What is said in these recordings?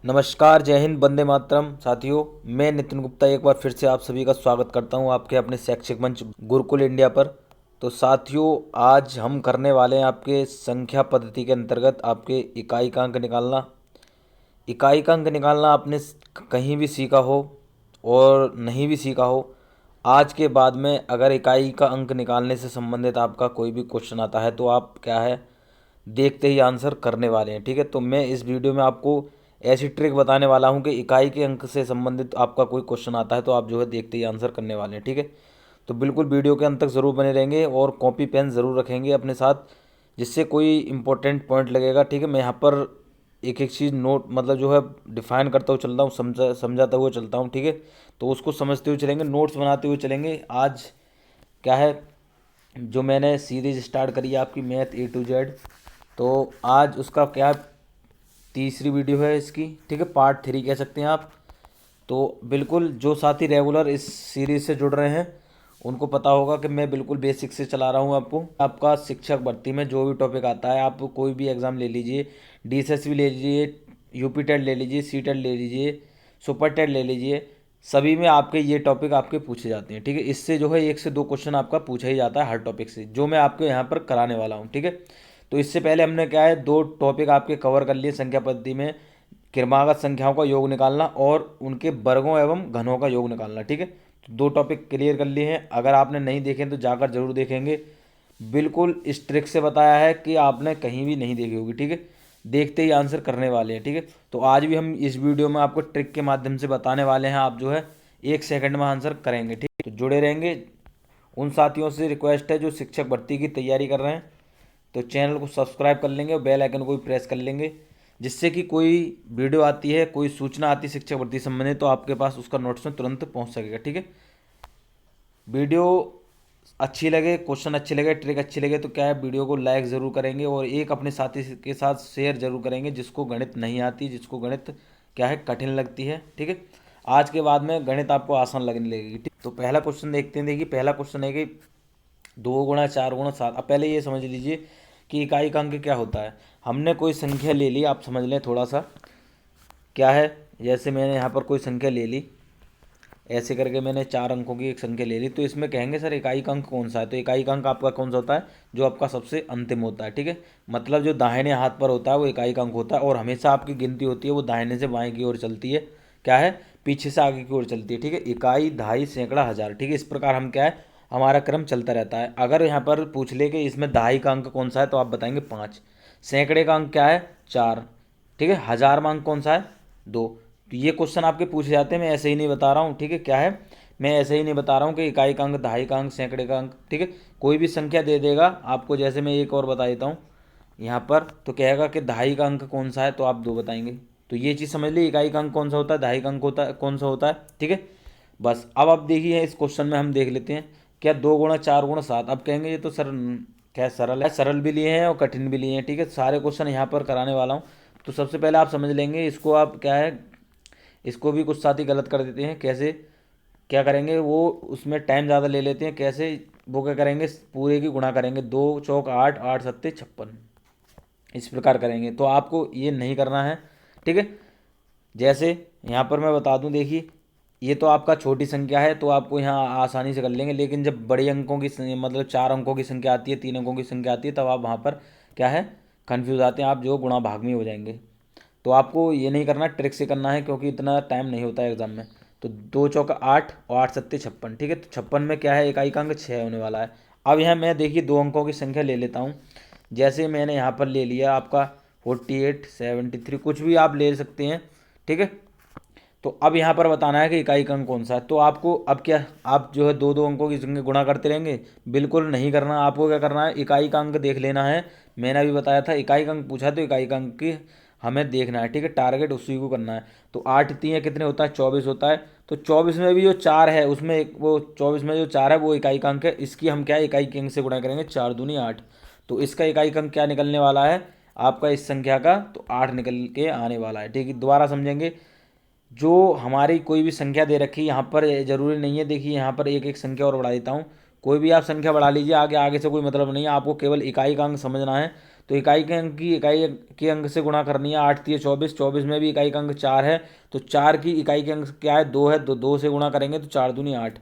नमस्कार, जय हिंद, वंदे मातरम। साथियों, मैं नितिन गुप्ता एक बार फिर से आप सभी का स्वागत करता हूं आपके अपने शैक्षिक मंच गुरुकुल इंडिया पर। तो साथियों, आज हम करने वाले हैं आपके संख्या पद्धति के अंतर्गत आपके इकाई का अंक निकालना। इकाई का अंक निकालना आपने कहीं भी सीखा हो और नहीं भी सीखा हो, आज के बाद में अगर इकाई का अंक निकालने से संबंधित आपका कोई भी क्वेश्चन आता है तो आप क्या है, देखते ही आंसर करने वाले हैं। ठीक है, तो मैं इस वीडियो में आपको ऐसी ट्रिक बताने वाला हूं कि इकाई के अंक से संबंधित आपका कोई क्वेश्चन आता है तो आप जो है देखते ही आंसर करने वाले हैं। ठीक है, तो बिल्कुल वीडियो के अंत तक ज़रूर बने रहेंगे और कॉपी पेन ज़रूर रखेंगे अपने साथ, जिससे कोई इंपॉर्टेंट पॉइंट लगेगा। ठीक है, मैं यहाँ पर एक एक चीज़ नोट मतलब जो है डिफाइन करता हुआ चलता हूँ, समझाता हुआ चलता हूँ। ठीक है, तो उसको समझते हुए चलेंगे, नोट्स बनाते हुए चलेंगे। आज क्या है, जो मैंने सीरीज स्टार्ट करी है आपकी मैथ A to Z, तो आज उसका क्या तीसरी वीडियो है इसकी। ठीक है, पार्ट 3 कह सकते हैं आप। तो बिल्कुल जो साथी रेगुलर इस सीरीज से जुड़ रहे हैं उनको पता होगा कि मैं बिल्कुल बेसिक से चला रहा हूँ आपको। आपका शिक्षक भर्ती में जो भी टॉपिक आता है, आप कोई भी एग्ज़ाम ले लीजिए, DSSB ले लीजिए, UP टेट ले लीजिए, C टेट ले लीजिए, सुपर टेट ले लीजिए, सभी में आपके ये टॉपिक आपके पूछे जाते हैं। ठीक है, इससे जो है 1 से 2 क्वेश्चन आपका पूछा ही जाता है हर टॉपिक से, जो मैं आपको यहाँ पर कराने वाला हूँ। ठीक है, तो इससे पहले हमने क्या है, 2 टॉपिक आपके कवर कर लिए संख्या पद्धति में, क्रमागत संख्याओं का योग निकालना और उनके वर्गों एवं घनों का योग निकालना। ठीक है, तो 2 टॉपिक क्लियर कर लिए हैं। अगर आपने नहीं देखे तो जाकर जरूर देखेंगे। बिल्कुल इस ट्रिक से बताया है कि आपने कहीं भी नहीं देखी होगी। ठीक है, देखते ही आंसर करने वाले हैं। ठीक है, तो आज भी हम इस वीडियो में आपको ट्रिक के माध्यम से बताने वाले हैं, आप जो है 1 सेकंड में आंसर करेंगे। ठीक है, तो जुड़े रहेंगे। उन साथियों से रिक्वेस्ट है जो शिक्षक भर्ती की तैयारी कर रहे हैं, तो चैनल को सब्सक्राइब कर लेंगे और बेल आइकन को भी प्रेस कर लेंगे, जिससे कि कोई वीडियो आती है, कोई सूचना आती है शिक्षक भर्ती संबंधित, तो आपके पास उसका नोटिफिकेशन तुरंत पहुंच सकेगा। ठीक है, वीडियो अच्छी लगे, क्वेश्चन अच्छे लगे, ट्रिक अच्छी लगे तो क्या है, वीडियो को लाइक ज़रूर करेंगे और एक अपने साथी के साथ शेयर जरूर करेंगे जिसको गणित नहीं आती, जिसको गणित क्या है कठिन लगती है। ठीक है, आज के बाद में गणित आपको आसान लगने लगेगी। ठीक, तो पहला क्वेश्चन देखते हैं। देखिए, पहला क्वेश्चन है कि 2 गुणा 4 गुणा 7। अब पहले ये समझ लीजिए कि इकाई का अंक क्या होता है। हमने कोई संख्या ले ली, आप समझ लें थोड़ा सा क्या है। जैसे मैंने यहाँ पर कोई संख्या ले ली, ऐसे करके मैंने 4 अंकों की एक संख्या ले ली, तो इसमें कहेंगे सर इकाई का अंक कौन सा है, तो इकाई का अंक आपका कौन सा होता है, जो आपका सबसे अंतिम होता है। ठीक है, मतलब जो दाहिने हाथ पर होता है वो इकाई का अंक होता है, और हमेशा आपकी गिनती होती है वो दाहिने से बाएं की ओर चलती है, क्या है, पीछे से आगे की ओर चलती है। ठीक है, इकाई, दहाई, सैकड़ा, हज़ार। ठीक है, इस प्रकार हम क्या है, हमारा क्रम चलता रहता है। अगर यहाँ पर पूछ ले कि इसमें दहाई का अंक कौन सा है, तो आप बताएंगे 5। सैकड़े का अंक क्या है, 4। ठीक है, हज़ार में अंक कौन सा है, 2। तो ये क्वेश्चन आपके पूछे जाते हैं, मैं ऐसे ही नहीं बता रहा हूँ। ठीक है, क्या है, मैं ऐसे ही नहीं बता रहा हूँ कि इकाई का अंक, दहाई का अंक, सैकड़े का अंक। ठीक है, कोई भी संख्या दे देगा आपको। जैसे मैं एक और बता देता हूँ यहाँ पर, तो कहेगा कि दहाई का अंक कौन सा है, तो आप 2 बताएंगे। तो ये चीज़ समझ ली, इकाई का अंक कौन सा होता है, दहाई का अंक होता है कौन सा होता है। ठीक है, बस अब आप देखिए इस क्वेश्चन में हम देख लेते हैं क्या, 2 गुणा 4 गुणा 7। अब कहेंगे ये तो सर क्या सरल है, सरल भी लिए हैं और कठिन भी लिए हैं। ठीक है, सारे क्वेश्चन यहाँ पर कराने वाला हूँ। तो सबसे पहले आप समझ लेंगे इसको, आप क्या है, इसको भी कुछ साथी गलत कर देते हैं। कैसे, क्या करेंगे, वो उसमें टाइम ज़्यादा ले लेते हैं। कैसे, वो क्या करेंगे, पूरे की गुणा करेंगे, 2 चौक 8, 8 सत्ते 56, इस प्रकार करेंगे। तो आपको ये नहीं करना है। ठीक है, जैसे यहाँ पर मैं बता दूं, देखिए ये तो आपका छोटी संख्या है तो आपको यहाँ आसानी से कर लेंगे, लेकिन जब बड़ी अंकों की मतलब 4 अंकों की संख्या आती है, 3 अंकों की संख्या आती है, तब आप वहाँ पर क्या है, कन्फ्यूज़ आते हैं, आप जो गुणा भाग में हो जाएंगे। तो आपको ये नहीं करना, ट्रिक से करना है, क्योंकि इतना टाइम नहीं होता है एग्जाम में। तो 2 चौका 8 और 8 सत्ते 56। ठीक है, तो 56 में क्या है, इकाई का अंक 6 होने वाला है। अब यहाँ मैं देखिए 2 अंकों की संख्या ले लेता हूँ। जैसे मैंने यहाँ पर ले लिया आपका 48, 73, कुछ भी आप ले सकते हैं। ठीक है, तो अब यहाँ पर बताना है कि इकाई का अंक कौन सा है। तो आपको अब क्या, आप जो है 2 2 अंकों की संख्या गुणा करते रहेंगे, बिल्कुल नहीं करना। आपको क्या करना है, इकाई का अंक देख लेना है। मैंने अभी बताया था इकाई का अंक पूछा है, तो इकाई का अंक की हमें देखना है। ठीक है, टारगेट उसी को करना है। तो 8 3 कितने होता है, 24 होता है। तो 24 में भी जो 4 है उसमें वो 24 में जो 4 है वो इकाई का अंक है। इसकी हम क्या है, इकाई के अंक से गुणा करेंगे, 4 दूनी 8। तो इसका इकाई का अंक क्या निकलने वाला है आपका, इस संख्या का, तो 8 निकल के आने वाला है। ठीक है, दोबारा समझेंगे। जो हमारी कोई भी संख्या दे रखी है यहाँ पर, ज़रूरी नहीं है, देखिए यहाँ पर एक एक संख्या और बढ़ा देता हूँ। कोई भी आप संख्या बढ़ा लीजिए, आगे आगे से कोई मतलब नहीं है, आपको केवल इकाई का अंक समझना है। तो इकाई के अंक की इकाई के अंक से गुणा करनी है। 8 3 24, 24 में भी इकाई का अंक 4 है, तो 4 की इकाई के अंक क्या है, 2 है, तो 2 से गुणा करेंगे तो 4 दूनी 8।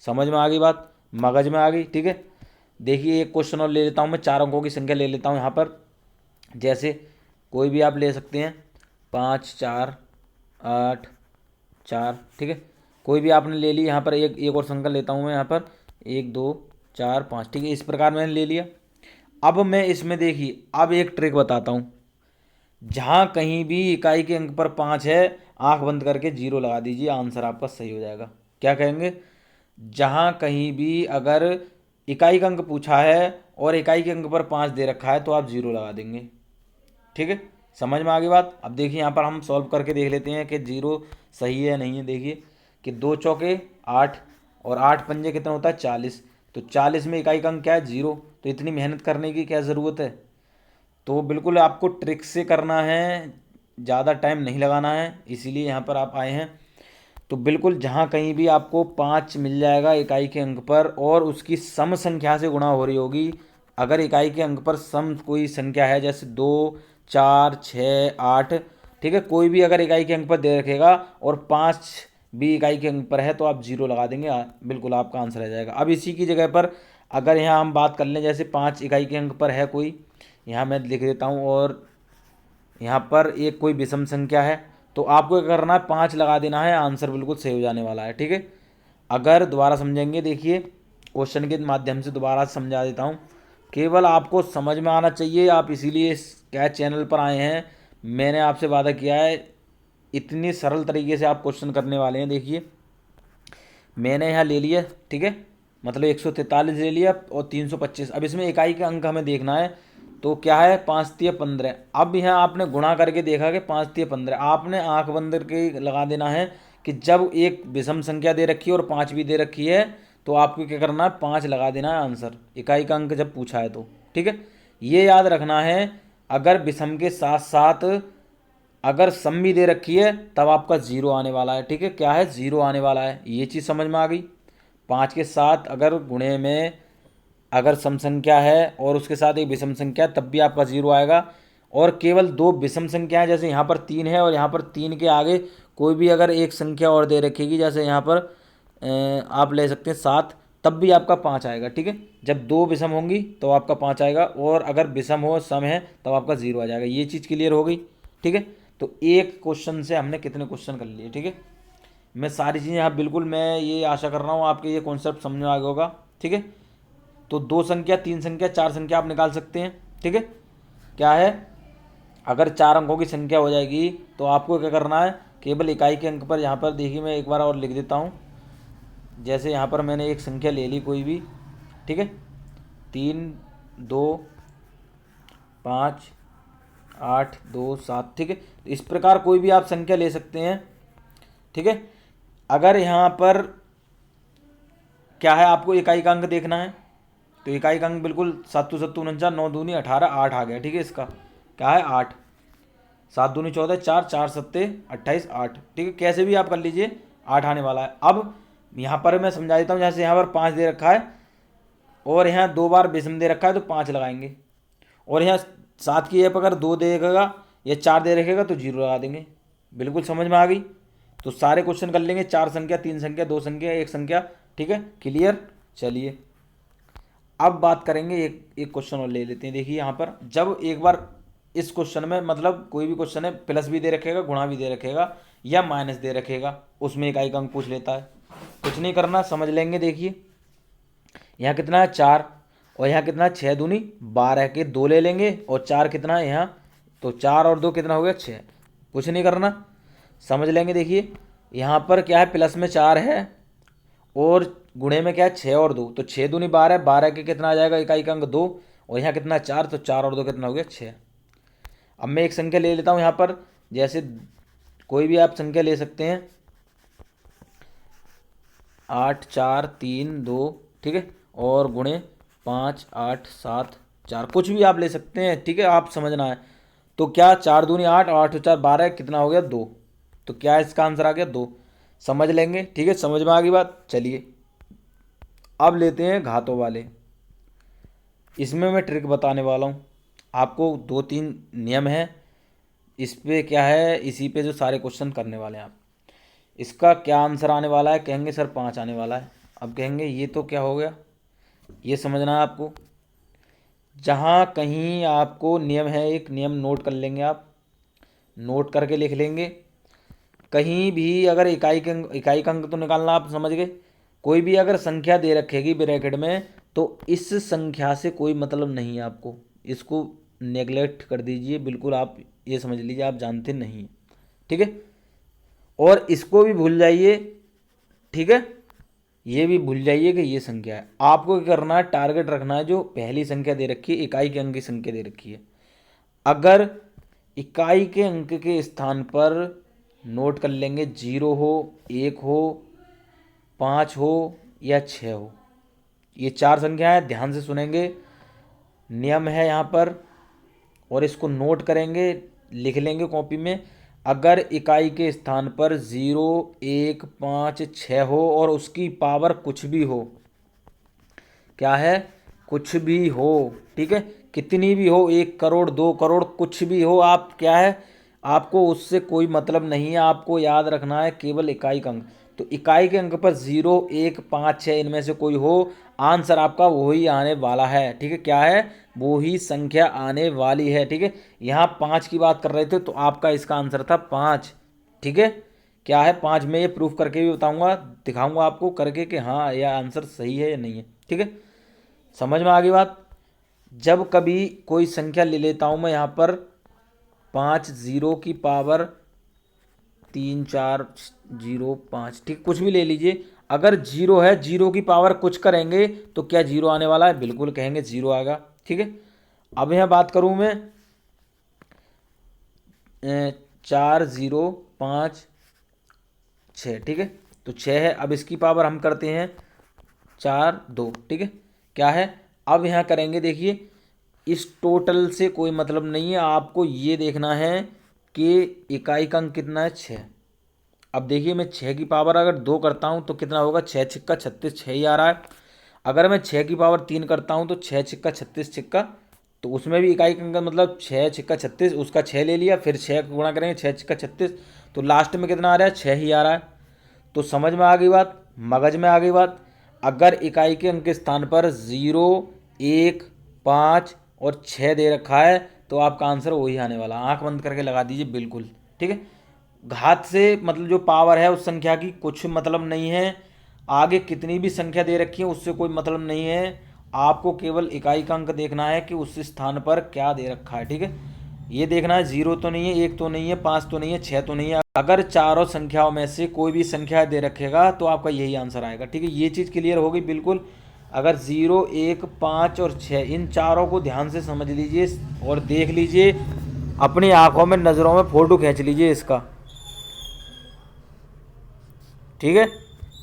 समझ में आ गई बात, मगज में आ गई, ठीक है। देखिए एक क्वेश्चन और ले लेता हूँ मैं, 4 अंकों की संख्या ले लेता हूँ यहाँ पर। जैसे कोई भी आप ले सकते हैं, 5 4 8 4, ठीक है। कोई भी आपने ले ली, यहाँ पर एक और संख्या लेता हूँ मैं यहाँ पर, 1 2 4 5, ठीक है। इस प्रकार मैंने ले लिया। अब मैं इसमें देखिए, अब एक ट्रिक बताता हूँ। जहाँ कहीं भी इकाई के अंक पर 5 है, आंख बंद करके 0 लगा दीजिए, आंसर आपका सही हो जाएगा। क्या कहेंगे, जहाँ कहीं भी अगर इकाई का अंक पूछा है और इकाई के अंक पर 5 दे रखा है तो आप 0 लगा देंगे, ठीक है। समझ में आ गई बात। अब देखिए यहाँ पर हम सॉल्व करके देख लेते हैं कि 0 सही है या नहीं है। देखिए कि 2 चौके 8 और 8 पंजे कितना होता है 40, तो 40 में इकाई का अंक क्या है 0, तो इतनी मेहनत करने की क्या ज़रूरत है। तो बिल्कुल आपको ट्रिक से करना है, ज़्यादा टाइम नहीं लगाना है, इसीलिए यहाँ पर आप आए हैं। तो बिल्कुल जहाँ कहीं भी आपको 5 मिल जाएगा इकाई के अंक पर और उसकी सम संख्या से गुणा हो रही होगी। अगर इकाई के अंक पर सम कोई संख्या है, जैसे 2 4 6 8, ठीक है, कोई भी अगर इकाई के अंक पर दे रखेगा और 5 भी इकाई के अंक पर है तो आप 0 लगा देंगे, बिल्कुल आपका आंसर आ जाएगा। अब इसी की जगह पर अगर यहाँ हम बात कर लें, जैसे 5 इकाई के अंक पर है कोई, यहाँ मैं लिख देता हूँ, और यहाँ पर एक कोई विषम संख्या है, तो आपको क्या करना है, 5 लगा देना है, आंसर बिल्कुल सही हो जाने वाला है, ठीक है। अगर दोबारा समझेंगे, देखिए क्वेश्चन के माध्यम से दोबारा समझा देता हूँ, केवल आपको समझ में आना चाहिए। आप इसीलिए इस क्या चैनल पर आए हैं, मैंने आपसे वादा किया है इतनी सरल तरीके से आप क्वेश्चन करने वाले हैं। देखिए मैंने यहाँ ले लिया, ठीक है, मतलब 143 ले लिया और 325। अब इसमें इकाई का अंक हमें देखना है, तो क्या है 5 3 15। अब यहाँ आपने गुणा करके देखा कि 5 3 15, आपने आंख बंद करके लगा देना है कि जब एक विषम संख्या दे रखी है और 5 भी दे रखी है तो आपको क्या करना है, 5 लगा देना है आंसर, इकाई का अंक जब पूछा है तो, ठीक है। ये याद रखना है, अगर विषम के साथ साथ अगर सम भी दे रखी है तब आपका 0 आने वाला है, ठीक है। क्या है, 0 आने वाला है, ये चीज़ समझ में आ गई। 5 के साथ अगर गुणे में अगर सम संख्या है और उसके साथ एक विषम संख्या, तब भी आपका 0 आएगा। और केवल 2 विषम संख्याएं, जैसे यहाँ पर 3 है और यहाँ पर 3 के आगे कोई भी अगर एक संख्या और दे रखेगी, जैसे यहाँ पर आप ले सकते हैं 7, तब भी आपका 5 आएगा, ठीक है। जब 2 विषम होंगी तो आपका 5 आएगा, और अगर विषम हो सम है तब आपका 0 आ जाएगा। ये चीज़ क्लियर हो गई, ठीक है। तो एक क्वेश्चन से हमने कितने क्वेश्चन कर लिए, ठीक है। मैं सारी चीज़ें यहाँ बिल्कुल, मैं ये आशा कर रहा हूँ आपके ये कॉन्सेप्ट समझ में आ गया होगा, ठीक है। तो 2 संख्या 3 संख्या 4 संख्या आप निकाल सकते हैं, ठीक है। क्या है, अगर 4 अंकों की संख्या हो जाएगी तो आपको क्या करना है, केवल इकाई के अंक पर, यहाँ पर देखिए मैं एक बार और लिख देता हूँ। जैसे यहाँ पर मैंने एक संख्या ले ली कोई भी, ठीक है, 3 2 5 8 2 7, ठीक है। तो इस प्रकार कोई भी आप संख्या ले सकते हैं, ठीक है। अगर यहाँ पर क्या है, आपको इकाई का अंक देखना है, तो इकाई का अंक बिल्कुल 7 7 49, 9 दूनी 18, 8 आ गया, ठीक है। इसका क्या है 8, 7 दूनी 14, 4 4 सत्ते 28 8, ठीक है। कैसे भी आप कर लीजिए, 8 आने वाला है। अब यहाँ पर मैं समझा देता हूँ, जैसे यहाँ पर 5 दे रखा है और यहाँ 2 बार विषम दे रखा है तो 5 लगाएंगे, और यहाँ 7 की जगह अगर 2 देगा या 4 दे रखेगा तो 0 लगा देंगे। बिल्कुल समझ में आ गई। तो सारे क्वेश्चन कर लेंगे, 4 संख्या 3 संख्या 2 संख्या 1 संख्या, ठीक है, क्लियर। चलिए अब बात करेंगे, एक क्वेश्चन और ले लेते हैं। देखिए यहाँ पर जब एक बार इस क्वेश्चन में, मतलब कोई भी क्वेश्चन है, प्लस भी दे रखेगा, गुणा भी दे रखेगा या माइनस दे रखेगा, उसमें इकाई का अंक पूछ लेता है, कुछ नहीं करना, समझ लेंगे। देखिए यहाँ कितना है 4, और यहाँ कितना है 6 दूनी 12 के 2 ले लेंगे, और 4 कितना है यहाँ, तो 4 और 2 कितना हो गया 6, कुछ नहीं करना, समझ लेंगे। देखिए यहाँ पर क्या है, प्लस में 4 है और गुणे में क्या है 6 और 2, तो 6 दूनी 12, 12 के कितना आ जाएगा इकाई का अंक 2, और यहाँ कितना 4, तो 4 और 2 कितना हो गया 6। अब मैं एक संख्या ले लेता हूँ यहाँ पर, जैसे कोई भी आप संख्या ले सकते हैं, 8 4 3 2, ठीक है, और गुणे 5 8 7 4, कुछ भी आप ले सकते हैं, ठीक है, आप समझना है। तो क्या 4 दूनी 8, 8 4 12, कितना हो गया 2, तो क्या इसका आंसर आ गया 2, समझ लेंगे, ठीक है। समझ में आ गई बात। चलिए अब लेते हैं घातों वाले, इसमें मैं ट्रिक बताने वाला हूँ। आपको 2-3 नियम है, इस पे क्या है, इसी पे जो सारे क्वेश्चन करने वाले हैं आप। इसका क्या आंसर आने वाला है, कहेंगे सर 5 आने वाला है। अब कहेंगे ये तो क्या हो गया, ये समझना है आपको। जहाँ कहीं आपको नियम है, एक नियम नोट कर लेंगे आप, नोट करके लिख लेंगे। कहीं भी अगर इकाई का अंक तो निकालना आप समझ गए। कोई भी अगर संख्या दे रखेगी ब्रैकेट में, तो इस संख्या से कोई मतलब नहीं है आपको, इसको नेगलेक्ट कर दीजिए बिल्कुल, आप ये समझ लीजिए आप जानते नहीं हैं, ठीक है। और इसको भी भूल जाइए, ठीक है, ये भी भूल जाइए कि ये संख्या है। आपको क्या करना है, टारगेट रखना है जो पहली संख्या दे रखी है, इकाई के अंक की संख्या दे रखी है। अगर इकाई के अंक के स्थान पर नोट कर लेंगे 0 हो, 1 हो, 5 हो या 6 हो, ये 4 संख्याएं ध्यान से सुनेंगे, नियम है यहाँ पर, और इसको नोट करेंगे, लिख लेंगे कॉपी में। अगर इकाई के स्थान पर 0, 1, 5, 6 हो और उसकी पावर कुछ भी हो, क्या है, कुछ भी हो, ठीक है, कितनी भी हो, 1 करोड़ 2 करोड़ कुछ भी हो, आप क्या है, आपको उससे कोई मतलब नहीं है, आपको याद रखना है केवल इकाई का अंक। तो इकाई के अंक पर 0, 1, 5, 6 इनमें से कोई हो, आंसर आपका वही आने वाला है, ठीक है। क्या है, वो ही संख्या आने वाली है, ठीक है। यहाँ 5 की बात कर रहे थे तो आपका इसका आंसर था 5, ठीक है। क्या है 5, मैं ये प्रूफ करके भी बताऊंगा, दिखाऊंगा आपको करके कि हाँ यह आंसर सही है या नहीं है, ठीक है। समझ में आ गई बात। जब कभी कोई संख्या ले लेता हूं मैं यहाँ पर 5, 0 की पावर 3, 4, 0, 5, ठीक, कुछ भी ले लीजिए। अगर 0 है, 0 की पावर कुछ करेंगे तो क्या 0 आने वाला है, बिल्कुल कहेंगे 0 आएगा, ठीक है। अब यहाँ बात करूँ मैं 4, 0, 5, 6, ठीक है, तो 6 है। अब इसकी पावर हम करते हैं 4, 2, ठीक है। क्या है, अब यहाँ करेंगे, देखिए इस टोटल से कोई मतलब नहीं है, आपको ये देखना है कि इकाई का अंक कितना है, 6। अब देखिए मैं 6 की पावर अगर 2 करता हूँ तो कितना होगा, 6 छिक्का 36, 6 ही आ रहा है। अगर मैं 6 की पावर 3 करता हूँ तो 6 छिक्का 36 छिक्का, तो उसमें भी इकाई का अंक मतलब 6 छिक्का 36, उसका 6 ले लिया, फिर 6 गुणा करेंगे 6 छिक्का 36, तो लास्ट में कितना आ रहा है, 6 ही आ रहा है। तो समझ में आ गई बात, मगज में आ गई बात। अगर इकाई के अंक के स्थान पर 0, 1, 5 और 6 दे रखा है तो आपका आंसर वही आने वाला, आंख बंद करके लगा दीजिए बिल्कुल, ठीक है। घात से मतलब जो पावर है उस संख्या की कुछ मतलब नहीं है, आगे कितनी भी संख्या दे रखी है उससे कोई मतलब नहीं है, आपको केवल इकाई का अंक देखना है कि उस स्थान पर क्या दे रखा है, ठीक है। ये देखना है 0 तो नहीं है, 1 तो नहीं है, 5 तो नहीं है, 6 तो नहीं है। अगर चारों संख्याओं में से कोई भी संख्या दे रखेगा तो आपका यही आंसर आएगा, ठीक है। ये चीज़ क्लियर हो गई बिल्कुल। अगर 0, 1, 5 और 6 इन चारों को ध्यान से समझ लीजिए और देख लीजिए, अपनी आंखों में नज़रों में फ़ोटो खींच लीजिए इसका, ठीक है।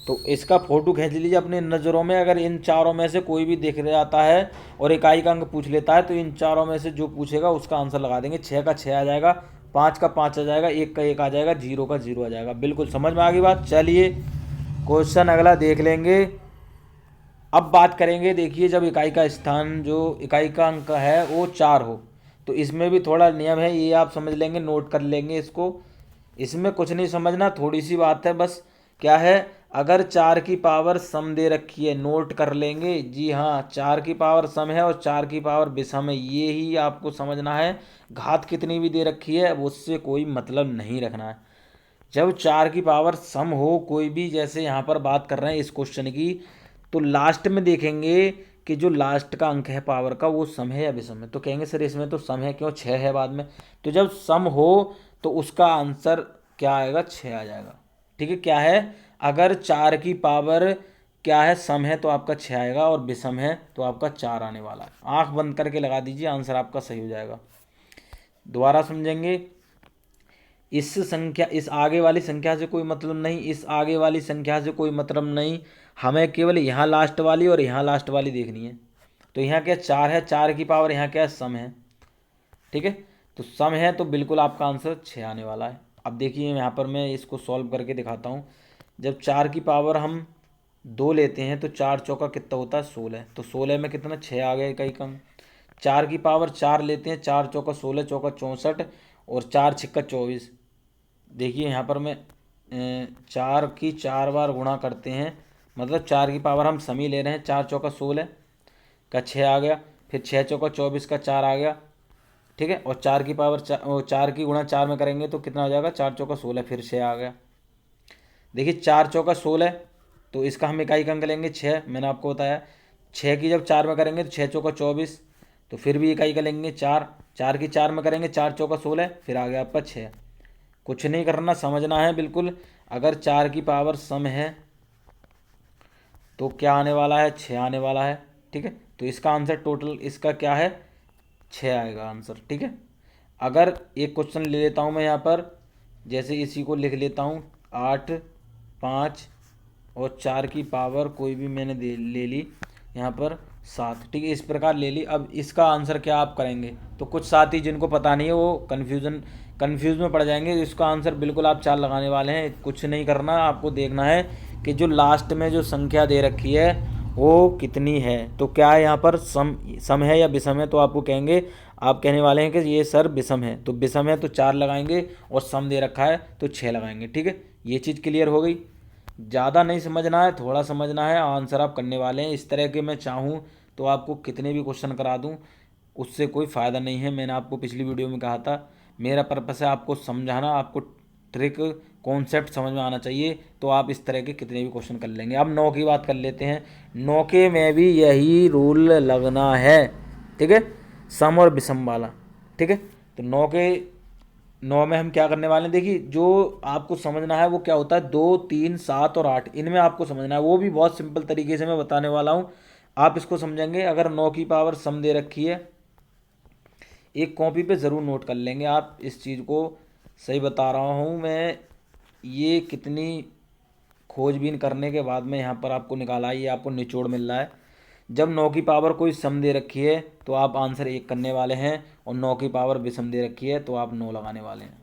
तो इसका फ़ोटो खींच लीजिए अपनी नज़रों में। अगर इन चारों में से कोई भी दिख जाता है और इकाई का अंक पूछ लेता है तो इन चारों में से जो पूछेगा उसका आंसर लगा देंगे। 6 का 6 आ जाएगा, 5 का 5 आ जाएगा, 1 का 1 आ जाएगा, 0 का 0 आ जाएगा। बिल्कुल समझ में आ गई बात। चलिए क्वेश्चन अगला देख लेंगे। अब बात करेंगे, देखिए जब इकाई का स्थान जो इकाई का अंक है वो 4 हो, तो इसमें भी थोड़ा नियम है, ये आप समझ लेंगे, नोट कर लेंगे इसको। इसमें कुछ नहीं समझना, थोड़ी सी बात है बस। क्या है, अगर 4 की पावर सम दे रखी है, नोट कर लेंगे, जी हाँ 4 की पावर सम है और 4 की पावर विषम है, ये ही आपको समझना है। घात कितनी भी दे रखी है उससे कोई मतलब नहीं रखना है। जब 4 की पावर सम हो कोई भी, जैसे यहाँ पर बात कर रहे हैं इस क्वेश्चन की, तो लास्ट में देखेंगे कि जो लास्ट का अंक है पावर का वो सम है या विषम है, तो कहेंगे सर इसमें तो सम है, क्यों, 6 है बाद में। तो जब सम हो तो उसका आंसर क्या आएगा, 6 आ जाएगा, ठीक है। क्या है, अगर 4 की पावर क्या है, सम है तो आपका 6 आएगा और विषम है तो आपका 4 आने वाला है। आंख बंद करके लगा दीजिए, आंसर आपका सही हो जाएगा। दोबारा समझेंगे, इस संख्या, इस आगे वाली संख्या से कोई मतलब नहीं, इस आगे वाली संख्या से कोई मतलब नहीं, हमें केवल यहाँ लास्ट वाली और यहाँ लास्ट वाली देखनी है। तो यहाँ क्या 4 है, 4 की पावर यहाँ क्या है, सम है, ठीक है। तो सम है तो बिल्कुल आपका आंसर 6 आने वाला है। अब देखिए यहाँ पर मैं इसको सॉल्व करके दिखाता हूँ। जब 4 की पावर हम 2 लेते हैं तो 4 चौका कितना होता है, 16, तो 16 में कितना, 6 आ गया इकाई का अंक। 4 की पावर 4 लेते हैं, 4 चौका 16, चौका 64 और 4 छिक्का 24। देखिए यहाँ पर मैं 4 की 4 बार गुणा करते हैं, मतलब 4 की पावर हम समी ले रहे हैं। 4 चौका 16 का 6 आ गया, फिर 6 चौका 24 का 4 आ गया, ठीक है। और 4 की पावर 4 की गुणा 4 में करेंगे तो कितना हो जाएगा, 4 चौका 16, फिर 6 आ गया। देखिए 4 चौका 16, तो इसका हम इकाई का अंक लेंगे 6, मैंने आपको बताया। 6 की जब 4 में करेंगे तो 6 चौका 24, तो फिर भी इकाई का लेंगे 4। 4 की 4 में करेंगे 4 चौका 16, फिर आ गया आपका 6। कुछ नहीं करना, समझना है बिल्कुल। अगर 4 की पावर सम है तो क्या आने वाला है, 6 आने वाला है, ठीक है। तो इसका आंसर टोटल इसका क्या है, 6 आएगा आंसर, ठीक है। अगर एक क्वेश्चन ले लेता हूँ मैं यहाँ पर, जैसे इसी को लिख लेता हूँ 8, 5 और 4 की पावर कोई भी मैंने ले ली यहाँ पर 7, ठीक है। इस प्रकार ले ली। अब इसका आंसर क्या आप करेंगे, तो कुछ साथी जिनको पता नहीं है वो कन्फ्यूज़ में पड़ जाएंगे। इसका आंसर बिल्कुल आप 4 लगाने वाले हैं। कुछ नहीं करना, आपको देखना है कि जो लास्ट में जो संख्या दे रखी है वो कितनी है। तो क्या है यहाँ पर, सम है या विषम है, तो आपको कहेंगे, आप कहने वाले हैं कि ये सर विषम है। तो विषम है तो 4 लगाएंगे, और सम दे रखा है तो 6 लगाएंगे, ठीक है। ये चीज़ क्लियर हो गई। ज़्यादा नहीं समझना है, थोड़ा समझना है, आंसर आप करने वाले हैं। इस तरह के मैं चाहूँ तो आपको कितने भी क्वेश्चन करा दूँ, उससे कोई फ़ायदा नहीं है। मैंने आपको पिछली वीडियो में कहा था, मेरा पर्पस है आपको समझाना, आपको ट्रिक कॉन्सेप्ट समझ में आना चाहिए। तो आप इस तरह के कितने भी क्वेश्चन कर लेंगे। अब 9 की बात कर लेते हैं। 9 के में भी यही रूल लगना है, ठीक है, सम और विषम वाला, ठीक है। तो 9 में हम क्या करने वाले हैं, देखिए जो आपको समझना है वो क्या होता है, 2, 3, 7 और 8, इनमें आपको समझना है। वो भी बहुत सिंपल तरीके से मैं बताने वाला हूँ, आप इसको समझेंगे। अगर 9 की पावर सम दे रखी है, एक कॉपी पे ज़रूर नोट कर लेंगे आप इस चीज़ को। सही बता रहा हूँ मैं, ये कितनी खोजबीन करने के बाद में यहाँ पर आपको निकाला है, ये आपको निचोड़ मिल रहा है। जब 9 की पावर कोई सम दे रखी है तो आप आंसर 1 करने वाले हैं, और 9 की पावर विषम दे रखी है तो आप 9 लगाने वाले हैं।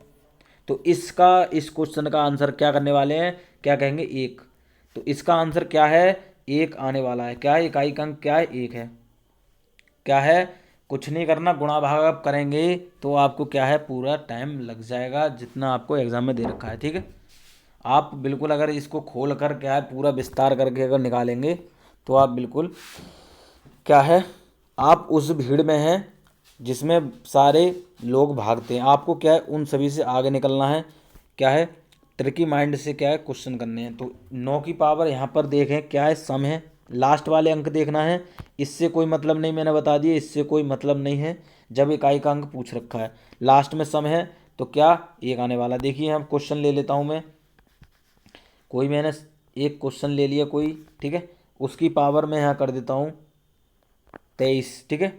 तो इस क्वेश्चन का आंसर क्या करने वाले हैं, क्या कहेंगे, 1। तो इसका आंसर क्या है, 1 आने वाला है। क्या है, इकाई का अंक क्या है, 1 है। क्या है, कुछ नहीं करना, गुणा भाग आप करेंगे तो आपको क्या है, पूरा टाइम लग जाएगा जितना आपको एग्जाम में दे रखा है, ठीक है। आप बिल्कुल अगर इसको खोल कर क्या है पूरा विस्तार करके अगर निकालेंगे तो आप बिल्कुल क्या है, आप उस भीड़ में हैं जिसमें सारे लोग भागते हैं। आपको क्या है, उन सभी से आगे निकलना है। क्या है, ट्रिकी माइंड से क्या है क्वेश्चन करने हैं। तो 9 की पावर यहाँ पर देखें क्या है, सम है। लास्ट वाले अंक देखना है, इससे कोई मतलब नहीं, मैंने बता दिया, इससे कोई मतलब नहीं है। जब इकाई का अंक पूछ रखा है, लास्ट में सम है तो क्या, 1 आने वाला। देखिए हम क्वेश्चन ले लेता हूँ मैं, कोई मैंने एक क्वेश्चन ले लिया कोई, ठीक है, उसकी पावर मैं यहाँ कर देता हूँ 23, ठीक है।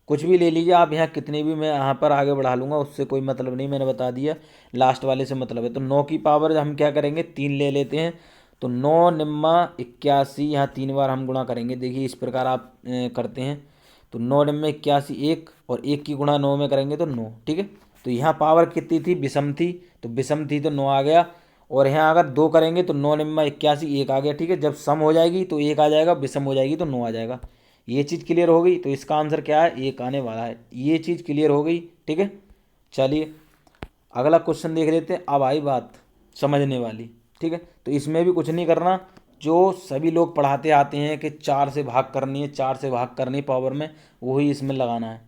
कुछ भी ले लीजिए आप, यहाँ कितनी भी मैं यहाँ पर आगे बढ़ा लूँगा, उससे कोई मतलब नहीं, मैंने बता दिया, लास्ट वाले से मतलब है। तो 9 की पावर हम क्या करेंगे, 3 ले लेते हैं। तो 9 निम्मा 81, यहाँ 3 बार हम गुणा करेंगे। देखिए इस प्रकार आप करते हैं। तो 9 निम्मा 81, 1, और 1 की गुणा 9 में करेंगे तो 9, ठीक है। तो यहाँ पावर कितनी थी, विषम थी, तो विषम थी तो 9 आ गया। और यहाँ अगर 2 करेंगे तो 9 निम्मा 81, 1 आ गया, ठीक है। जब सम हो जाएगी तो 1 आ जाएगा, विषम हो जाएगी तो 9 आ जाएगा। ये चीज़ क्लियर हो गई। तो इसका आंसर क्या है, 1 आने वाला है। ये चीज़ क्लियर हो गई, ठीक है। चलिए अगला क्वेश्चन देख लेते हैं। अब आई बात समझने वाली, ठीक है। तो इसमें भी कुछ नहीं करना, जो सभी लोग पढ़ाते आते हैं कि 4 से भाग करनी है, 4 से भाग करनी पावर में, वही इसमें लगाना है।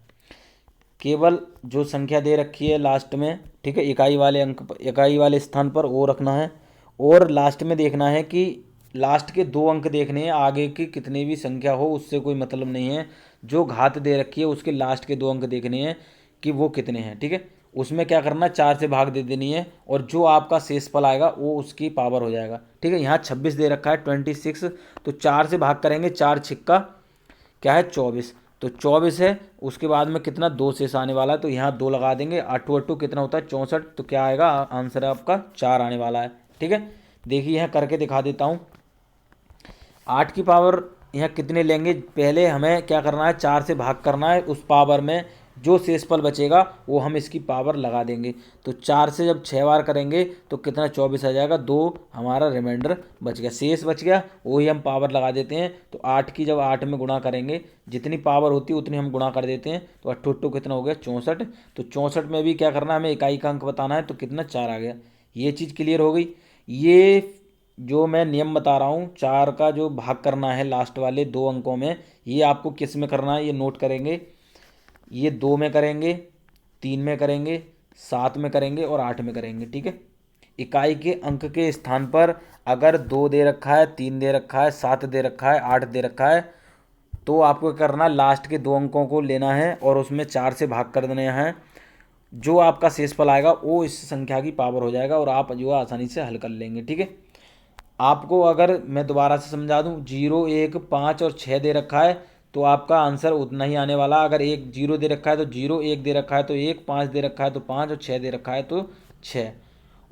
केवल जो संख्या दे रखी है लास्ट में, ठीक है, इकाई वाले अंक पर, इकाई वाले स्थान पर वो रखना है। और लास्ट में देखना है कि लास्ट के 2 अंक देखने हैं, आगे की कितनी भी संख्या हो उससे कोई मतलब नहीं है। जो घात दे रखी है उसके लास्ट के 2 अंक देखने हैं कि वो कितने हैं, ठीक है। उसमें क्या करना, 4 से भाग दे देनी है, और जो आपका शेषफल आएगा वो उसकी पावर हो जाएगा, ठीक है। यहाँ 26 दे रखा है, 26, तो 4 से भाग करेंगे, 4 छिक्का क्या है, 24, तो 24 है। उसके बाद में कितना, 2 शेष आने वाला है, तो यहाँ 2 लगा देंगे। 8 8 कितना होता है, 64, तो क्या आएगा आंसर है आपका 4 आने वाला है, ठीक है। देखिए यहाँ करके दिखा देता हूँ। 8 की पावर यहाँ कितने लेंगे, पहले हमें क्या करना है, 4 से भाग करना है उस पावर में जो शेषफल बचेगा वो हम इसकी पावर लगा देंगे। तो 4 से जब 6 बार करेंगे तो कितना 24 आ जाएगा, 2 हमारा रिमाइंडर बच गया, शेष बच गया, वही हम पावर लगा देते हैं। तो 8 की जब 8 में गुणा करेंगे, जितनी पावर होती है उतनी हम गुणा कर देते हैं। तो 8 कितना हो गया 64। तो 64 में भी क्या करना है, हमें इकाई का अंक बताना है, तो कितना 4 आ गया। ये चीज़ क्लियर हो गई। ये जो मैं नियम बता रहा हूँ, 4 का जो भाग करना है लास्ट वाले 2 अंकों में, ये आपको किस में करना है ये नोट करेंगे। ये 2 में करेंगे, 3 में करेंगे, 7 में करेंगे और 8 में करेंगे, ठीक है। इकाई के अंक के स्थान पर अगर 2 दे रखा है, 3 दे रखा है, 7 दे रखा है, 8 दे रखा है, तो आपको क्या करना है, लास्ट के 2 अंकों को लेना है और उसमें 4 से भाग कर देना है। जो आपका शेषफल आएगा वो इस संख्या की पावर हो जाएगा और आप जो है आसानी से हल कर लेंगे, ठीक है। आपको अगर मैं दोबारा से समझा दूं, 0, 1, 5 और 6 दे रखा है तो आपका आंसर उतना ही आने वाला। अगर 1 0 दे रखा है तो 0, 1 दे रखा है तो 1, 5 दे रखा है तो 5 और 6 दे रखा है तो 6।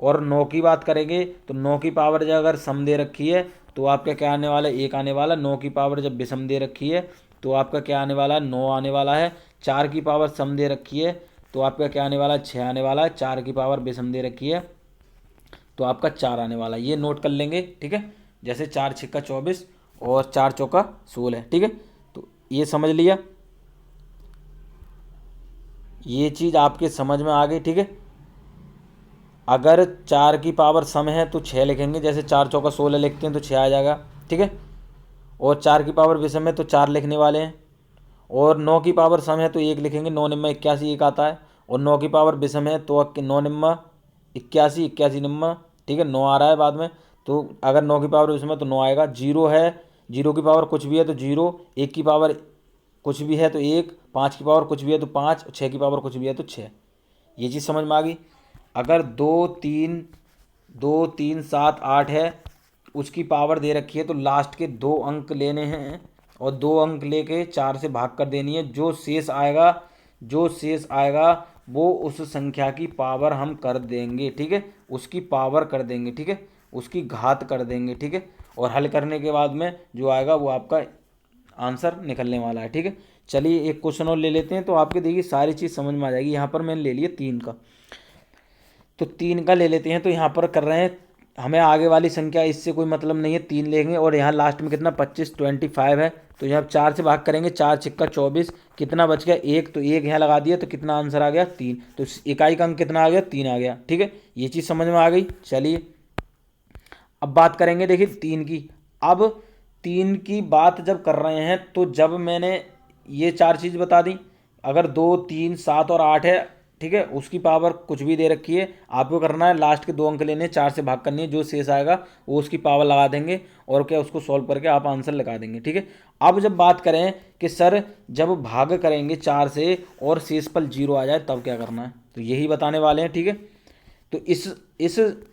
और 9 की बात करेंगे तो 9 की पावर जब अगर सम दे रखी है तो आपका क्या आने वाला है, 1 आने वाला। 9 की पावर जब विषम दे रखी है तो आपका क्या आने वाला है, 9 आने वाला है। 4 की पावर सम दे रखी है तो आपका क्या आने वाला है, 6 आने वाला है। 4 की पावर विषम दे रखी है तो आपका 4 आने वाला है। ये नोट कर लेंगे, ठीक है। जैसे 4 छिक्का 24 और 4 चौका 16, ठीक है। तो ये समझ लिया, ये चीज़ आपके समझ में आ गई, ठीक है। अगर 4 की पावर सम है तो 6 लिखेंगे, जैसे 4 चौका 16 लिखते हैं तो 6 आ जाएगा, ठीक है। और 4 की पावर विषम है तो 4 लिखने वाले हैं। और 9 की पावर सम है तो 1 लिखेंगे, 9 निम्मा 81 1 आता है। और 9 की पावर विषम है तो 9 निम्मा 81 81 निम्मा, ठीक है, 9 आ रहा है बाद में। तो अगर 9 की पावर विषम है तो 9 आएगा। 0 है, 0 की पावर कुछ भी है तो 0, 1 की पावर कुछ भी है तो 1, 5 की पावर कुछ भी है तो 5, 6 की पावर कुछ भी है तो 6। ये चीज़ समझ में आ गई। अगर 2 3 7 8 है, उसकी पावर दे रखी है तो लास्ट के 2 अंक लेने हैं और 2 अंक लेके 4 से भाग कर देनी है। जो शेष आएगा वो उस संख्या की पावर हम कर देंगे, ठीक है। उसकी पावर कर देंगे, ठीक है, उसकी घात कर देंगे, ठीक है। और हल करने के बाद में जो आएगा वो आपका आंसर निकलने वाला है, ठीक है। चलिए एक क्वेश्चन और ले लेते हैं तो आपके देखिए सारी चीज़ समझ में आ जाएगी। यहाँ पर मैंने ले लिया 3 का, तो 3 का ले लेते हैं। तो यहाँ पर कर रहे हैं, हमें आगे वाली संख्या इससे कोई मतलब नहीं है, 3 लेंगे। और यहाँ लास्ट में कितना 25 25 है, तो यहाँ 4 से भाग करेंगे, 4 छिक्का 24, कितना बच गया 1, तो 1 यहाँ लगा दिया तो कितना आंसर आ गया 3। तो इकाई का अंक कितना आ गया 3 आ गया, ठीक है। ये चीज़ समझ में आ गई। चलिए अब बात करेंगे, देखिए 3 की। अब 3 की बात जब कर रहे हैं तो जब मैंने ये 4 चीज़ बता दी, अगर 2 3 7 और 8 है, ठीक है, उसकी पावर कुछ भी दे रखी है, आपको करना है लास्ट के 2 अंक लेने हैं, 4 से भाग करनी है, जो शेष आएगा वो उसकी पावर लगा देंगे और क्या उसको सॉल्व करके आप आंसर लगा देंगे, ठीक है। अब जब बात करें कि सर जब भाग करेंगे 4 से और शेषफल 0 आ जाए तब क्या करना है, तो यही बताने वाले हैं, ठीक है। तो इस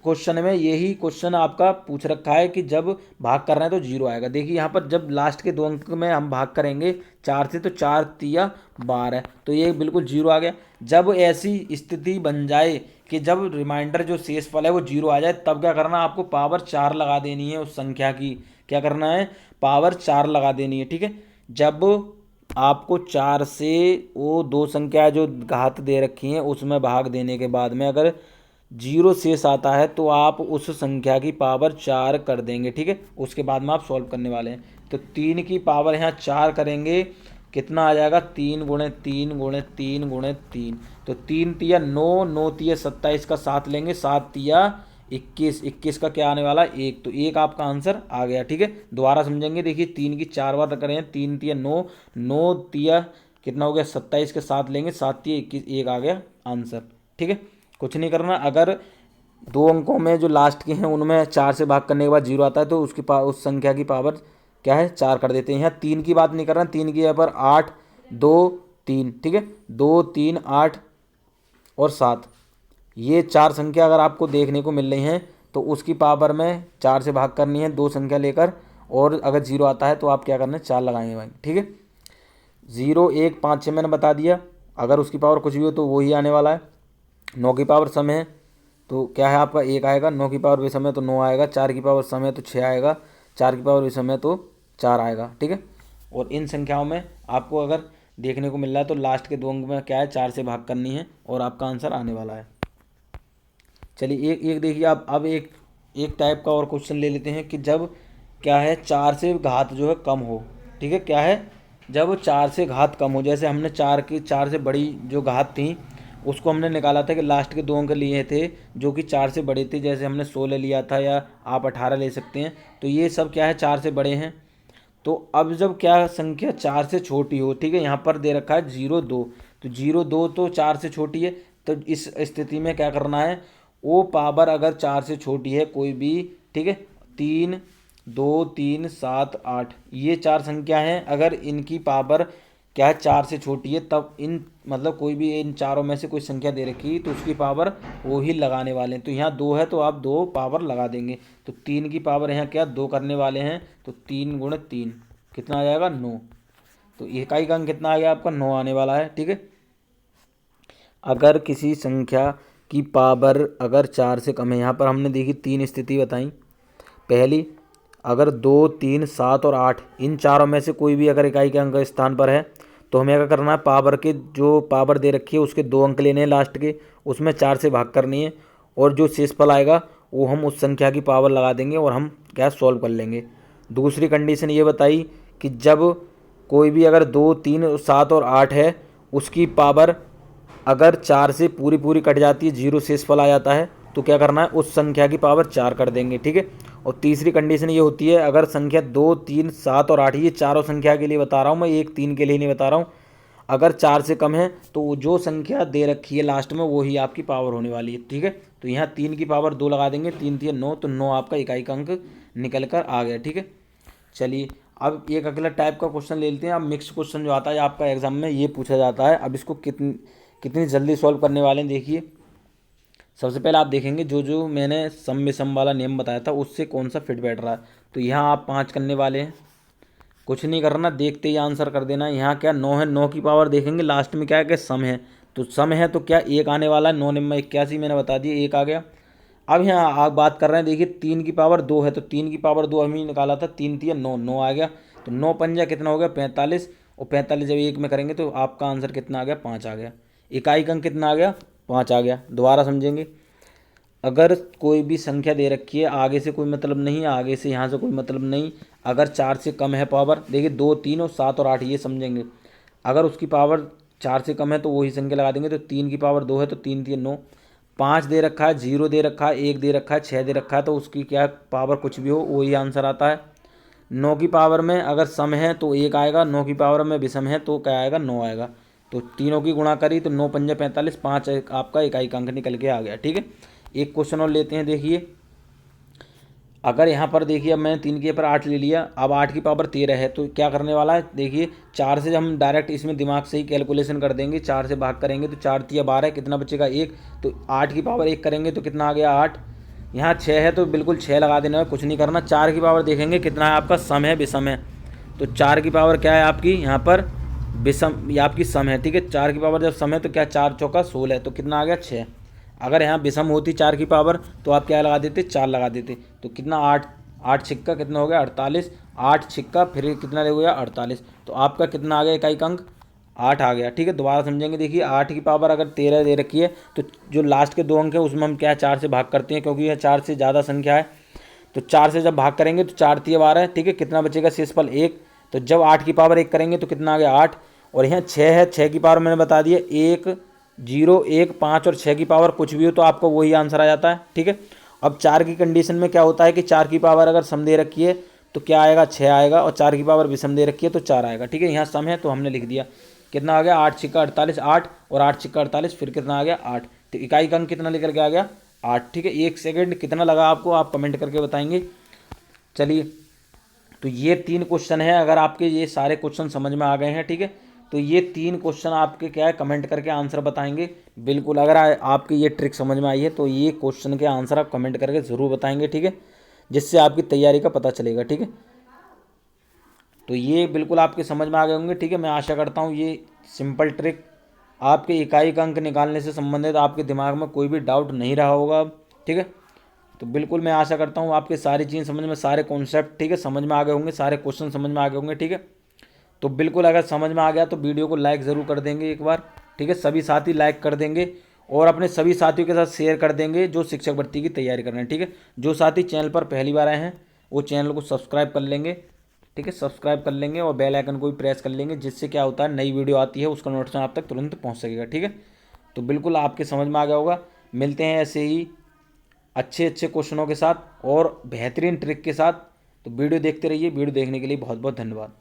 क्वेश्चन में यही क्वेश्चन आपका पूछ रखा है कि जब भाग कर रहे हैं तो 0 आएगा। देखिए यहाँ पर जब लास्ट के 2 अंक में हम भाग करेंगे 4 से तो 4 तिया 12, तो ये बिल्कुल 0 आ गया। जब ऐसी स्थिति बन जाए कि जब रिमाइंडर जो शेषफल है वो 0 आ जाए तब क्या करना है, आपको पावर 4 लगा देनी है उस संख्या की। क्या करना है, पावर 4 लगा देनी है, ठीक है। जब आपको 4 से वो 2 संख्या जो घात दे रखी हैं उसमें भाग देने के बाद में अगर 0 शेष आता है तो आप उस संख्या की पावर 4 कर देंगे, ठीक है। उसके बाद में आप सॉल्व करने वाले हैं। तो 3 की पावर यहाँ 4 करेंगे, कितना आ जाएगा 3 गुणे 3 गुणे 3 गुणे 3, तो 3 तिया 9, 9 तिया 27 का 7 लेंगे, 7 तिया 21, 21 का क्या आने वाला 1, तो 1 आपका आंसर आ गया, ठीक है। दोबारा समझेंगे, देखिए 3 की 4 बार करें, 3 तिया 9, 9 तिया कितना हो गया 27 के 7 लेंगे, 7 तिया 21, 1 आ गया आंसर, ठीक है। कुछ नहीं करना। अगर 2 अंकों में जो लास्ट के हैं उनमें 4 से भाग करने के बाद 0 आता है तो उस संख्या की पावर क्या है 4 कर देते हैं। यहाँ 3 की बात नहीं कर रहा, 3 की यहाँ पर 8 2 3, ठीक है, 2 3 8 और 7, ये 4 संख्या अगर आपको देखने को मिल रही हैं तो उसकी पावर में 4 से भाग करनी है 2 संख्या लेकर, और अगर 0 आता है तो आप क्या करना है 4 लगाएंगे भाई, ठीक है। 0 1 5 6 मैंने बता दिया, अगर उसकी पावर कुछ भी हो तो वही आने वाला है। 9 की पावर सम है तो क्या है आपका 1 आएगा, 9 की पावर विषम है तो 9 आएगा, 4 की पावर सम है तो 6 आएगा, 4 की पावर विषम है तो 4 आएगा, ठीक है। और इन संख्याओं में आपको अगर देखने को मिल रहा है। तो लास्ट के 2 अंक में क्या है, 4 से भाग करनी है और आपका आंसर आने वाला है। चलिए एक एक देखिए आप, अब एक एक टाइप का और क्वेश्चन ले लेते हैं कि जब क्या है 4 से घात जो है कम हो। ठीक है, क्या है, जब 4 से घात कम हो, जैसे हमने 4 से बड़ी जो घात थी उसको हमने निकाला था कि लास्ट के 2 अंक लिए थे जो कि 4 से बड़े थे, जैसे हमने 16 लिया था या आप 18 ले सकते हैं। तो ये सब क्या है 4 से बड़े हैं। तो अब जब क्या संख्या 4 से छोटी हो, ठीक है, यहाँ पर दे रखा है 0 2, तो 0 2 तो 4 से छोटी है। तो इस स्थिति में क्या करना है, वो पावर अगर 4 से छोटी है कोई भी, ठीक है, 3 2 3 7 8 ये 4 संख्या हैं, अगर इनकी पावर क्या है 4 से छोटी है, तब इन मतलब कोई भी इन चारों में से कोई संख्या दे रखी तो उसकी पावर वो ही लगाने वाले हैं। तो यहाँ 2 है तो आप 2 पावर लगा देंगे। तो 3 की पावर यहाँ क्या 2 करने वाले हैं, तो 3 × 3 कितना आ जाएगा 9। तो इकाई का अंक कितना आ गया आपका 9 आने वाला है। ठीक है, अगर किसी संख्या की पावर अगर 4 से कम है, यहाँ पर हमने देखी 3 स्थिति बताई। पहली, अगर 2 3 7 और 8 इन चारों में से कोई भी अगर इकाई के अंक स्थान पर है तो हमें क्या करना है, पावर के जो पावर दे रखी है उसके 2 अंक लेने हैं लास्ट के, उसमें 4 से भाग करनी है और जो शेषफल आएगा वो हम उस संख्या की पावर लगा देंगे और हम क्या सॉल्व कर लेंगे। दूसरी कंडीशन ये बताई कि जब कोई भी अगर 2 3 7 और 8 है उसकी पावर अगर 4 से पूरी पूरी कट जाती है, 0 शेषफल आ जाता है, तो क्या करना है उस संख्या की पावर 4 कर देंगे। ठीक है, और तीसरी कंडीशन ये होती है अगर संख्या 2 3 7 और 8 ये चारों संख्या के लिए बता रहा हूँ मैं, 1 3 के लिए नहीं बता रहा हूँ, अगर 4 से कम है तो जो संख्या दे रखी है लास्ट में वो ही आपकी पावर होने वाली है। ठीक है, तो यहाँ 3 की पावर 2 लगा देंगे, 3 3 9, तो 9 आपका इकाई का अंक निकल कर आ गया। ठीक है, चलिए अब एक अगला टाइप का क्वेश्चन ले लेते हैं। अब मिक्स क्वेश्चन जो आता है आपका एग्जाम में ये पूछा जाता है, अब इसको कितनी कितनी जल्दी सॉल्व करने वाले हैं देखिए। सबसे पहले आप देखेंगे जो जो मैंने सम विषम वाला नियम बताया था उससे कौन सा फिट बैठ रहा है। तो यहाँ आप 5 करने वाले हैं, कुछ नहीं करना, देखते ही आंसर कर देना। यहाँ क्या 9 है, 9 की पावर देखेंगे लास्ट में क्या है कि सम है, तो सम है तो क्या 1 आने वाला है, 9 9 81 मैंने बता दिया 1 आ गया। अब यहाँ आप बात कर रहे हैं देखिए 3 की पावर 2 है, तो 3 की पावर 2 हमने निकाला था, 3 3 9 9 आ गया। तो 9 पंजा कितना हो गया 45, और 45 जब 1 में करेंगे तो आपका आंसर कितना आ गया 5 आ गया। इकाई का अंक कितना आ गया 5 आ गया। दोबारा समझेंगे, अगर कोई भी संख्या दे रखी है, आगे से कोई मतलब नहीं, आगे से यहाँ से कोई मतलब नहीं, अगर 4 से कम है पावर, देखिए 2 3 और 7 और 8 ये समझेंगे, अगर उसकी पावर 4 से कम है तो वही संख्या लगा देंगे। तो 3 की पावर 2 है तो 3 3 9, 5 दे रखा है, 0 दे रखा है, 1 दे रखा है, 6 दे रखा है, तो उसकी क्या पावर कुछ भी हो वही आंसर आता है। 9 की पावर में अगर सम है तो 1 आएगा, 9 की पावर में विषम है तो क्या आएगा 9 आएगा। तो तीनों की गुणा करी तो 9 पंजा 45, 5 आपका इकाई का अंक निकल के आ गया। ठीक है, एक क्वेश्चन और लेते हैं देखिए। अगर यहाँ पर देखिए अब मैंने 3 के पर 8 ले लिया, अब 8 की पावर 13 है तो क्या करने वाला है देखिए, 4 से हम डायरेक्ट इसमें दिमाग से ही कैलकुलेशन कर देंगे, 4 से भाग करेंगे तो 4 3 12, कितना बचेगा 1, तो 8 की पावर 1 करेंगे तो कितना आ गया 8। यहाँ 6 है तो बिल्कुल 6 लगा देना है, कुछ नहीं करना। 4 की पावर देखेंगे कितना है आपका, सम है विषम है, तो 4 की पावर क्या है आपकी यहाँ पर विषम, ये आपकी सम है। ठीक है, 4 की पावर जब सम है तो क्या 4 चौका 16, तो कितना आ गया 6। अगर यहाँ विषम होती 4 की पावर तो आप क्या लगा देते 4 लगा देते, तो कितना 8, 8 छिक्का कितना हो गया 48, 8 छिक्का फिर कितना हो गया 48, तो आपका कितना आ गया इकाई का अंक 8 आ गया। ठीक है, दोबारा समझेंगे देखिए, 8 की पावर अगर 13 दे रखी है तो जो लास्ट के 2 अंक है उसमें हम क्या 4 से भाग करते हैं, क्योंकि यह 4 से ज़्यादा संख्या है, तो 4 से जब भाग करेंगे तो 4 3 12। ठीक है, कितना बचेगा शेषफल 1, तो जब 8 की पावर 1 करेंगे तो कितना आ गया 8, और यहाँ 6 है, 6 की पावर मैंने बता दिया 1 0 1 5, और 6 की पावर कुछ भी हो तो आपको वही आंसर आ जाता है। ठीक है, अब 4 की कंडीशन में क्या होता है कि 4 की पावर अगर सम दे रखी है तो क्या आएगा 6 आएगा, और 4 की पावर विषम दे रखी है तो 4 आएगा। ठीक है, यहाँ सम है तो हमने लिख दिया, कितना आ गया 8 छिक्का 48, 8 और 8 छिक्का 48, फिर कितना आ गया 8, तो इकाई का अंक कितना निकल के आ गया 8। ठीक है, 1 सेकेंड कितना लगा आपको आप कमेंट करके बताएंगे। चलिए, तो ये 3 क्वेश्चन है, अगर आपके ये सारे क्वेश्चन समझ में आ गए हैं, ठीक है, तो ये 3 क्वेश्चन आपके क्या है कमेंट करके आंसर बताएंगे। बिल्कुल, अगर आपकी ये ट्रिक समझ में आई है तो ये क्वेश्चन के आंसर आप कमेंट करके ज़रूर बताएंगे। ठीक है, जिससे आपकी तैयारी का पता चलेगा। ठीक है, तो ये बिल्कुल आपके समझ में आ गए होंगे। ठीक है, मैं आशा करता हूँ ये सिंपल ट्रिक आपके इकाई का अंक निकालने से संबंधित आपके दिमाग में कोई भी डाउट नहीं रहा होगा अब। ठीक है, तो बिल्कुल मैं आशा करता हूँ आपके सारी चीज़ समझ में, सारे कॉन्सेप्ट ठीक है समझ में आ गए होंगे, सारे क्वेश्चन समझ में आ गए होंगे। ठीक है, तो बिल्कुल अगर समझ में आ गया तो वीडियो को लाइक ज़रूर कर देंगे एक बार, ठीक है। सभी साथी लाइक कर देंगे और अपने सभी साथियों के साथ शेयर कर देंगे जो शिक्षक भर्ती की तैयारी कर रहे हैं, ठीक है। जो साथी चैनल पर पहली बार आए हैं वो चैनल को सब्सक्राइब कर लेंगे, ठीक है, सब्सक्राइब कर लेंगे और बेल आइकन को भी प्रेस कर लेंगे, जिससे क्या होता है नई वीडियो आती है उसका नोटिफिकेशन आप तक तुरंत पहुंच सकेगा, ठीक है। तो बिल्कुल आपके समझ में आ गया होगा। मिलते हैं ऐसे ही अच्छे अच्छे क्वेश्चनों के साथ और बेहतरीन ट्रिक के साथ। तो वीडियो देखते रहिए। वीडियो देखने के लिए बहुत बहुत धन्यवाद।